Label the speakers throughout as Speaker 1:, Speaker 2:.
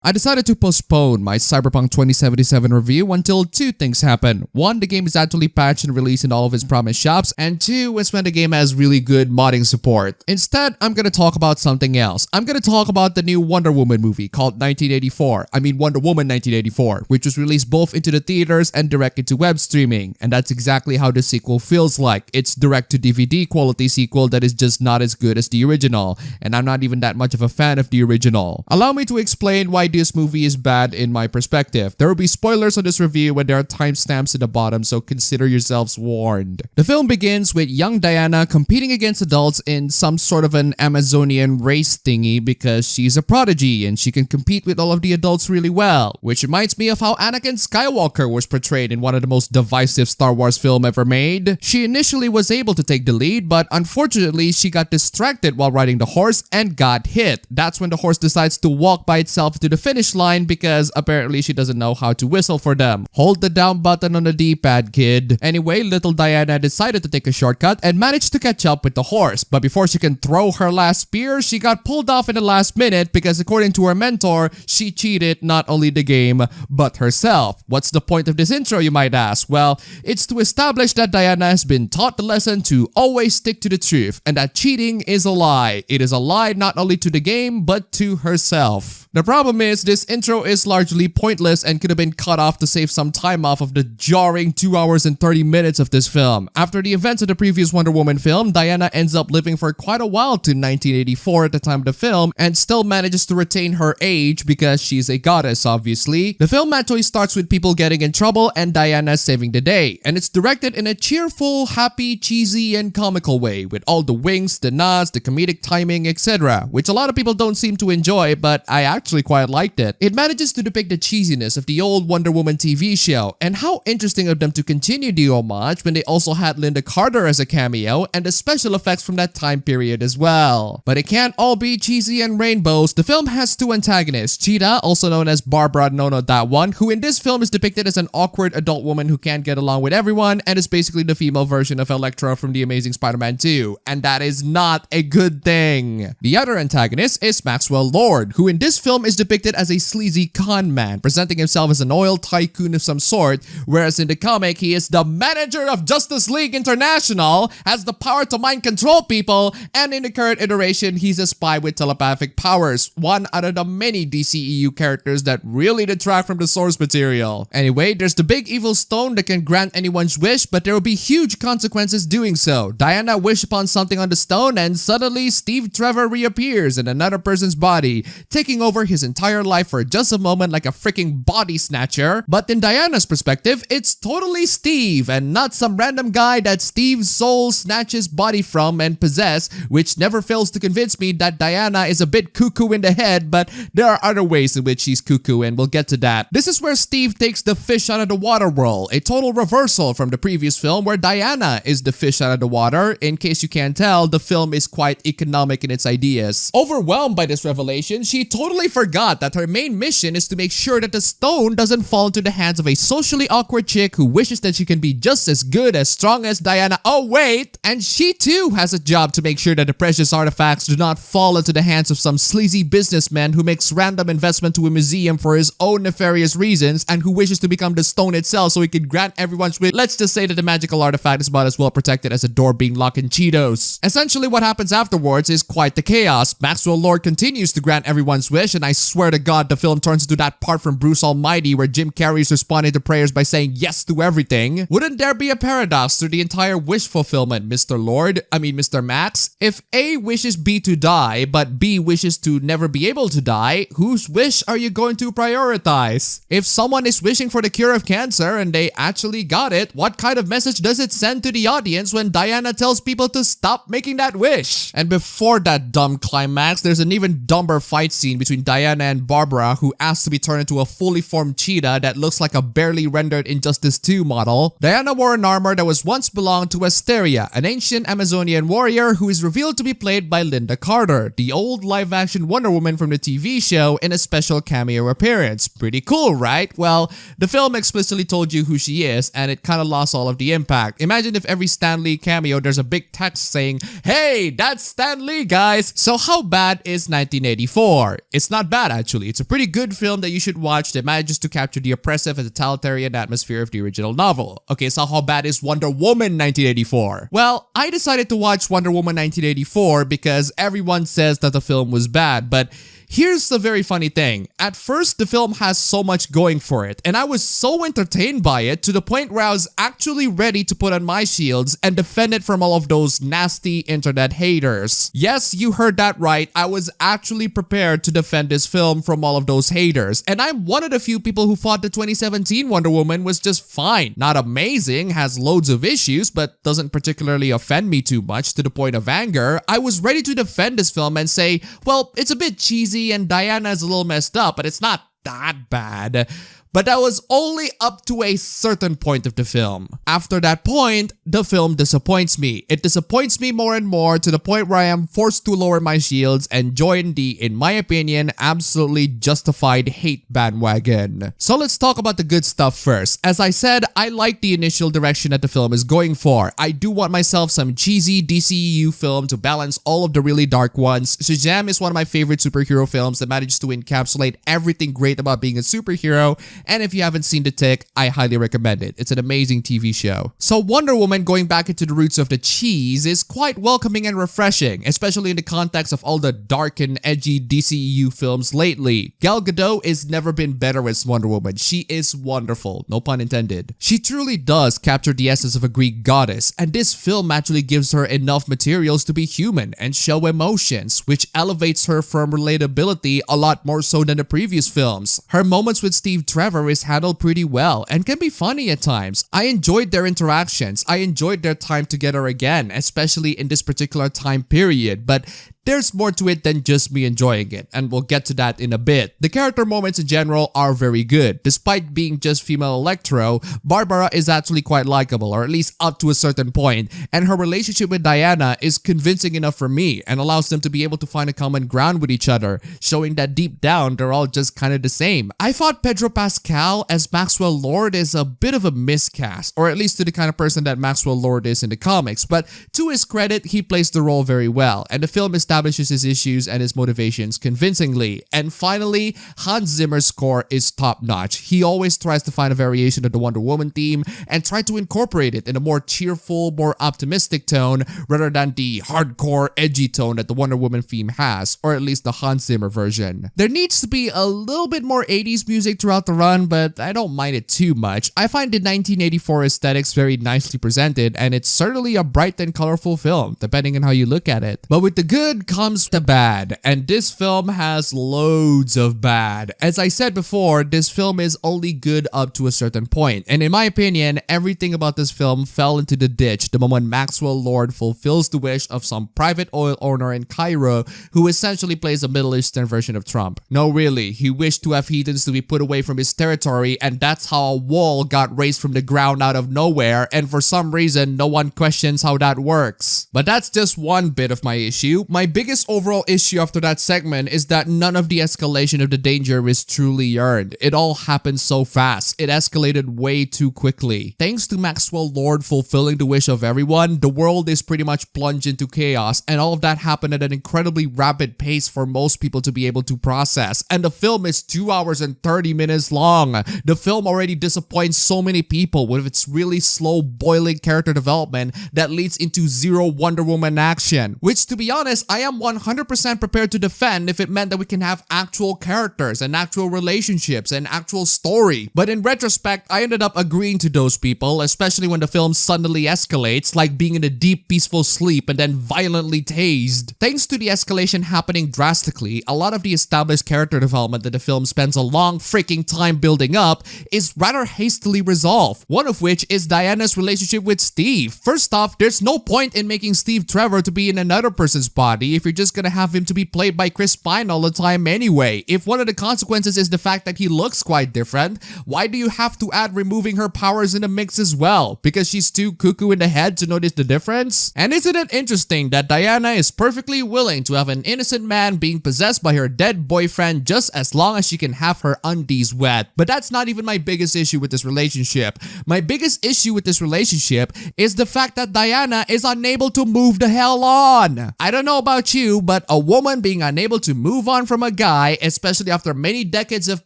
Speaker 1: I decided to postpone my Cyberpunk 2077 review until two things happen. One, the game is actually patched and released in all of its promised shops, and two is when the game has really good modding support. Instead, I'm gonna talk about something else. I'm gonna talk about the new Wonder Woman movie called Wonder Woman 1984, which was released both into the theaters and directly to web streaming. And that's exactly how the sequel feels like. It's direct to DVD quality sequel that is just not as good as the original, and I'm not even that much of a fan of the original. Allow me to explain why this movie is bad in my perspective. There will be spoilers on this review and there are timestamps in the bottom, so consider yourselves warned. The film begins with young Diana competing against adults in some sort of an Amazonian race thingy because she's a prodigy and she can compete with all of the adults really well, which reminds me of how Anakin Skywalker was portrayed in one of the most divisive Star Wars film ever made. She initially was able to take the lead, but unfortunately she got distracted while riding the horse and got hit. That's when the horse decides to walk by itself to the finish line because apparently she doesn't know how to whistle for them. Hold the down button on the D-pad, kid. Anyway, little Diana decided to take a shortcut and managed to catch up with the horse, but before she can throw her last spear, she got pulled off in the last minute because according to her mentor, she cheated not only the game, but herself. What's the point of this intro, you might ask? Well, it's to establish that Diana has been taught the lesson to always stick to the truth, and that cheating is a lie. It is a lie not only to the game, but to herself. The problem is, this intro is largely pointless and could have been cut off to save some time off of the jarring 2 hours and 30 minutes of this film. After the events of the previous Wonder Woman film, Diana ends up living for quite a while to 1984 at the time of the film and still manages to retain her age because she's a goddess, obviously. The film actually starts with people getting in trouble and Diana saving the day, and it's directed in a cheerful, happy, cheesy, and comical way with all the winks, the nods, the comedic timing, etc., which a lot of people don't seem to enjoy, but I actually quite liked it. It manages to depict the cheesiness of the old Wonder Woman TV show, and how interesting of them to continue the homage when they also had Linda Carter as a cameo and the special effects from that time period as well. But it can't all be cheesy and rainbows. The film has two antagonists, Cheetah, also known as Barbara Nono That One, who in this film is depicted as an awkward adult woman who can't get along with everyone and is basically the female version of Elektra from The Amazing Spider-Man 2, and that is not a good thing. The other antagonist is Maxwell Lord, who in this film is depicted as a sleazy con man, presenting himself as an oil tycoon of some sort, whereas in the comic he is the manager of Justice League International, has the power to mind control people, and in the current iteration he's a spy with telepathic powers, one out of the many DCEU characters that really detract from the source material. Anyway, there's the big evil stone that can grant anyone's wish, but there will be huge consequences doing so. Diana wished upon something on the stone and suddenly Steve Trevor reappears in another person's body, taking over his entire life for just a moment like a freaking body snatcher. But in Diana's perspective, it's totally Steve and not some random guy that Steve's soul snatches body from and possess, which never fails to convince me that Diana is a bit cuckoo in the head, but there are other ways in which she's cuckoo and we'll get to that. This is where Steve takes the fish out of the water role, a total reversal from the previous film where Diana is the fish out of the water. In case you can't tell, the film is quite economic in its ideas. Overwhelmed by this revelation, she totally forgot that her main mission is to make sure that the stone doesn't fall into the hands of a socially awkward chick who wishes that she can be just as good, as strong as Diana. Oh wait, and she too has a job to make sure that the precious artifacts do not fall into the hands of some sleazy businessman who makes random investment to a museum for his own nefarious reasons and who wishes to become the stone itself so he can grant everyone's wish. Let's just say that the magical artifact is about as well protected as a door being locked in Cheetos. Essentially what happens afterwards is quite the chaos. Maxwell Lord continues to grant everyone's wish, and I swear to God the film turns into that part from Bruce Almighty where Jim Carrey is responding to prayers by saying yes to everything. Wouldn't there be a paradox to the entire wish fulfillment, Mr. Max? If A wishes B to die, but B wishes to never be able to die, whose wish are you going to prioritize? If someone is wishing for the cure of cancer and they actually got it, what kind of message does it send to the audience when Diana tells people to stop making that wish? And before that dumb climax, there's an even dumber fight scene between Diana and Barbara, who asks to be turned into a fully formed cheetah that looks like a barely rendered Injustice 2 model. Diana wore an armor that was once belonged to Asteria, an ancient Amazonian warrior who is revealed to be played by Linda Carter, the old live-action Wonder Woman from the TV show, in a special cameo appearance. Pretty cool, right? Well, the film explicitly told you who she is, and it kinda lost all of the impact. Imagine if every Stan Lee cameo there's a big text saying, "Hey, that's Stan Lee, guys!" So how bad is 1984? It's not bad, actually. actually. It's a pretty good film that you should watch that manages to capture the oppressive and totalitarian atmosphere of the original novel. Okay, so how bad is Wonder Woman 1984? Well, I decided to watch Wonder Woman 1984 because everyone says that the film was bad, but here's the very funny thing. At first, the film has so much going for it, and I was so entertained by it to the point where I was actually ready to put on my shields and defend it from all of those nasty internet haters. Yes, you heard that right. I was actually prepared to defend this film from all of those haters, and I'm one of the few people who thought the 2017 Wonder Woman was just fine. Not amazing, has loads of issues, but doesn't particularly offend me too much to the point of anger. I was ready to defend this film and say, well, it's a bit cheesy and Diana is a little messed up, but it's not that bad. But that was only up to a certain point of the film. After that point, the film disappoints me. It disappoints me more and more to the point where I am forced to lower my shields and join the, in my opinion, absolutely justified hate bandwagon. So let's talk about the good stuff first. As I said, I like the initial direction that the film is going for. I do want myself some cheesy DCEU film to balance all of the really dark ones. Shazam is one of my favorite superhero films that manages to encapsulate everything great about being a superhero. And if you haven't seen The Tick, I highly recommend it. It's an amazing TV show. So Wonder Woman, going back into the roots of the cheese, is quite welcoming and refreshing, especially in the context of all the dark and edgy DCEU films lately. Gal Gadot has never been better as Wonder Woman. She is wonderful, no pun intended. She truly does capture the essence of a Greek goddess, and this film actually gives her enough materials to be human and show emotions, which elevates her from relatability a lot more so than the previous films. Her moments with Steve Trevor is handled pretty well and can be funny at times. I enjoyed their interactions. I enjoyed their time together again, especially in this particular time period, but there's more to it than just me enjoying it, and we'll get to that in a bit. The character moments in general are very good. Despite being just female Electro, Barbara is actually quite likable, or at least up to a certain point, and her relationship with Diana is convincing enough for me and allows them to be able to find a common ground with each other, showing that deep down they're all just kind of the same. I thought Pedro Pascal as Maxwell Lord is a bit of a miscast, or at least to the kind of person that Maxwell Lord is in the comics, but to his credit, he plays the role very well, and the film establishes his issues and his motivations convincingly. And finally, Hans Zimmer's score is top-notch. He always tries to find a variation of the Wonder Woman theme and try to incorporate it in a more cheerful, more optimistic tone rather than the hardcore, edgy tone that the Wonder Woman theme has, or at least the Hans Zimmer version. There needs to be a little bit more 80s music throughout the run, but I don't mind it too much. I find the 1984 aesthetics very nicely presented, and it's certainly a bright and colorful film, depending on how you look at it. But with the good comes the bad, and this film has loads of bad. As I said before, this film is only good up to a certain point, and in my opinion, everything about this film fell into the ditch the moment Maxwell Lord fulfills the wish of some private oil owner in Cairo who essentially plays a Middle Eastern version of Trump. No, really, he wished to have heathens to be put away from his territory, and that's how a wall got raised from the ground out of nowhere, and for some reason, no one questions how that works. But that's just one bit of my issue. My biggest overall issue after that segment is that none of the escalation of the danger is truly earned. It all happened so fast. It escalated way too quickly. Thanks to Maxwell Lord fulfilling the wish of everyone, the world is pretty much plunged into chaos, and all of that happened at an incredibly rapid pace for most people to be able to process. And the film is 2 hours and 30 minutes long. The film already disappoints so many people with its really slow boiling character development that leads into zero Wonder Woman action, which, to be honest, I am 100% prepared to defend if it meant that we can have actual characters and actual relationships and actual story. But in retrospect, I ended up agreeing to those people, especially when the film suddenly escalates, like being in a deep peaceful sleep and then violently tased. Thanks to the escalation happening drastically, a lot of the established character development that the film spends a long freaking time building up is rather hastily resolved, one of which is Diana's relationship with Steve. First off, there's no point in making Steve Trevor to be in another person's body if you're just gonna have him to be played by Chris Pine all the time anyway. If one of the consequences is the fact that he looks quite different, why do you have to add removing her powers in the mix as well? Because she's too cuckoo in the head to notice the difference? And isn't it interesting that Diana is perfectly willing to have an innocent man being possessed by her dead boyfriend just as long as she can have her undies wet? But that's not even my biggest issue with this relationship. My biggest issue with this relationship is the fact that Diana is unable to move the hell on. I don't know about about you, but a woman being unable to move on from a guy, especially after many decades have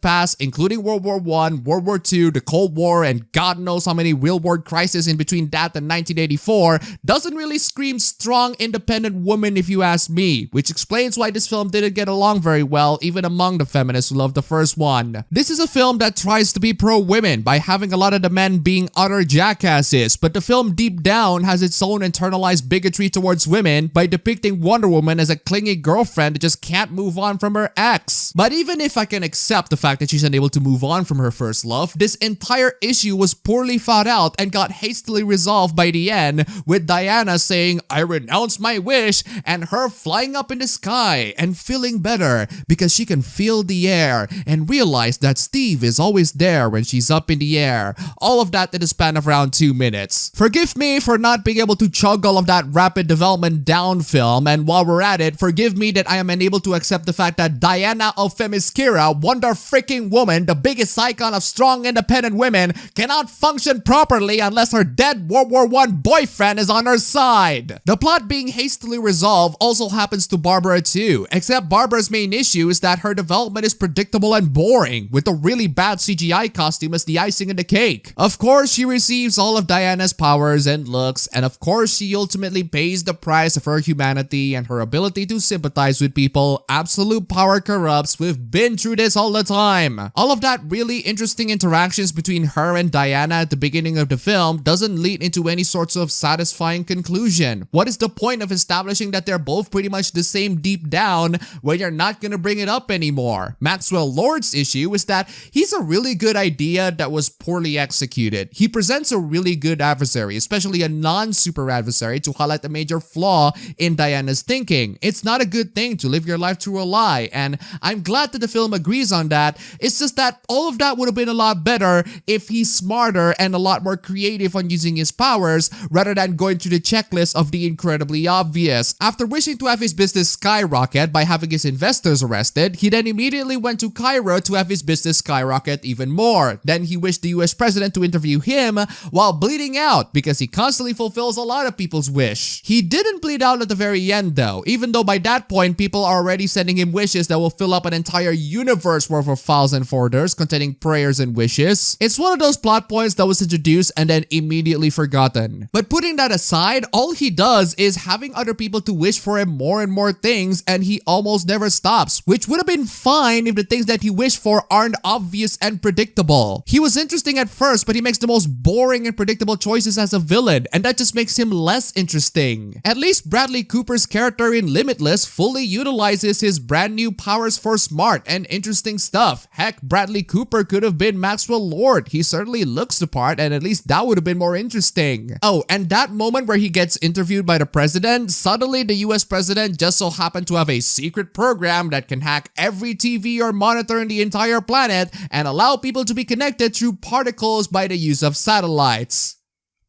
Speaker 1: passed, including World War I, World War II, the Cold War, and God knows how many real-world crises in between that and 1984, doesn't really scream strong, independent woman if you ask me, which explains why this film didn't get along very well even among the feminists who loved the first one. This is a film that tries to be pro-women by having a lot of the men being utter jackasses, but the film deep down has its own internalized bigotry towards women by depicting Wonder Woman as a clingy girlfriend that just can't move on from her ex. But even if I can accept the fact that she's unable to move on from her first love, this entire issue was poorly thought out and got hastily resolved by the end, with Diana saying, "I renounce my wish," and her flying up in the sky and feeling better because she can feel the air and realize that Steve is always there when she's up in the air. All of that in the span of around 2 minutes. Forgive me for not being able to chug all of that rapid development down film, and while we're at it, forgive me that I am unable to accept the fact that Diana of Themyscira, Wonder freaking Woman, the biggest icon of strong independent women, cannot function properly unless her dead World War I boyfriend is on her side. The plot being hastily resolved also happens to Barbara too, except Barbara's main issue is that her development is predictable and boring, with a really bad CGI costume as the icing on the cake. Of course, she receives all of Diana's powers and looks, and of course, she ultimately pays the price of her humanity and her ability to sympathize with people. Absolute power corrupts. We've been through this all the time. All of that really interesting interactions between her and Diana at the beginning of the film doesn't lead into any sorts of satisfying conclusion. What is the point of establishing that they're both pretty much the same deep down when you're not gonna bring it up anymore? Maxwell Lord's issue is that he's a really good idea that was poorly executed. He presents a really good adversary, especially a non-super adversary, to highlight a major flaw in Diana's thinking. It's not a good thing to live your life through a lie, and I'm glad that the film agrees on that. It's just that all of that would have been a lot better if he's smarter and a lot more creative on using his powers rather than going through the checklist of the incredibly obvious. After wishing to have his business skyrocket by having his investors arrested, he then immediately went to Cairo to have his business skyrocket even more. Then he wished the US president to interview him while bleeding out because he constantly fulfills a lot of people's wish. He didn't bleed out at the very end though, even though by that point people are already sending him wishes that will fill up an entire universe worth of files and folders containing prayers and wishes. It's one of those plot points that was introduced and then immediately forgotten. But putting that aside, all he does is having other people to wish for him more and more things, and he almost never stops, which would have been fine if the things that he wished for aren't obvious and predictable. He was interesting at first, but he makes the most boring and predictable choices as a villain, and that just makes him less interesting. At least Bradley Cooper's character in Limitless fully utilizes his brand new powers for smart and interesting stuff. Heck, Bradley Cooper could have been Maxwell Lord. He certainly looks the part, and at least that would have been more interesting. Oh, and that moment where he gets interviewed by the president, suddenly the US president just so happened to have a secret program that can hack every TV or monitor in the entire planet and allow people to be connected through particles by the use of satellites.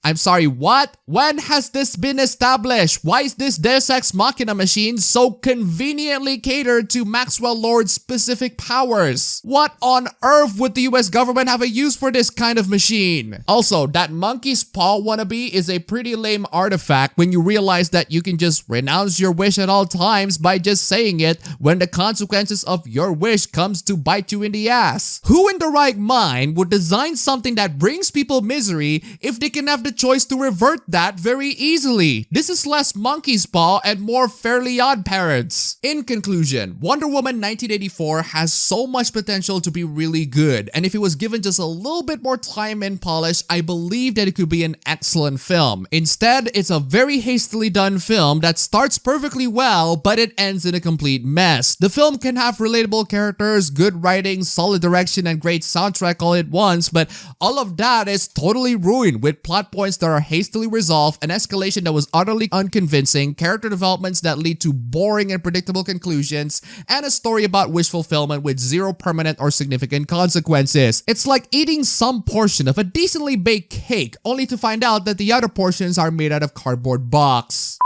Speaker 1: I'm sorry, what? When has this been established? Why is this Deus Ex Machina machine so conveniently catered to Maxwell Lord's specific powers? What on earth would the US government have a use for this kind of machine? Also, that monkey's paw wannabe is a pretty lame artifact when you realize that you can just renounce your wish at all times by just saying it when the consequences of your wish comes to bite you in the ass. Who in the right mind would design something that brings people misery if they can have the choice to revert that very easily? This is less monkey's paw and more Fairly Odd Parents. In conclusion, Wonder Woman 1984 has so much potential to be really good, and if it was given just a little bit more time and polish, I believe that it could be an excellent film. Instead, it's a very hastily done film that starts perfectly well, but it ends in a complete mess. The film can have relatable characters, good writing, solid direction, and great soundtrack all at once, but all of that is totally ruined with plot points that are hastily resolved, an escalation that was utterly unconvincing, character developments that lead to boring and predictable conclusions, and a story about wish fulfillment with zero permanent or significant consequences. It's like eating some portion of a decently baked cake only to find out that the other portions are made out of cardboard box.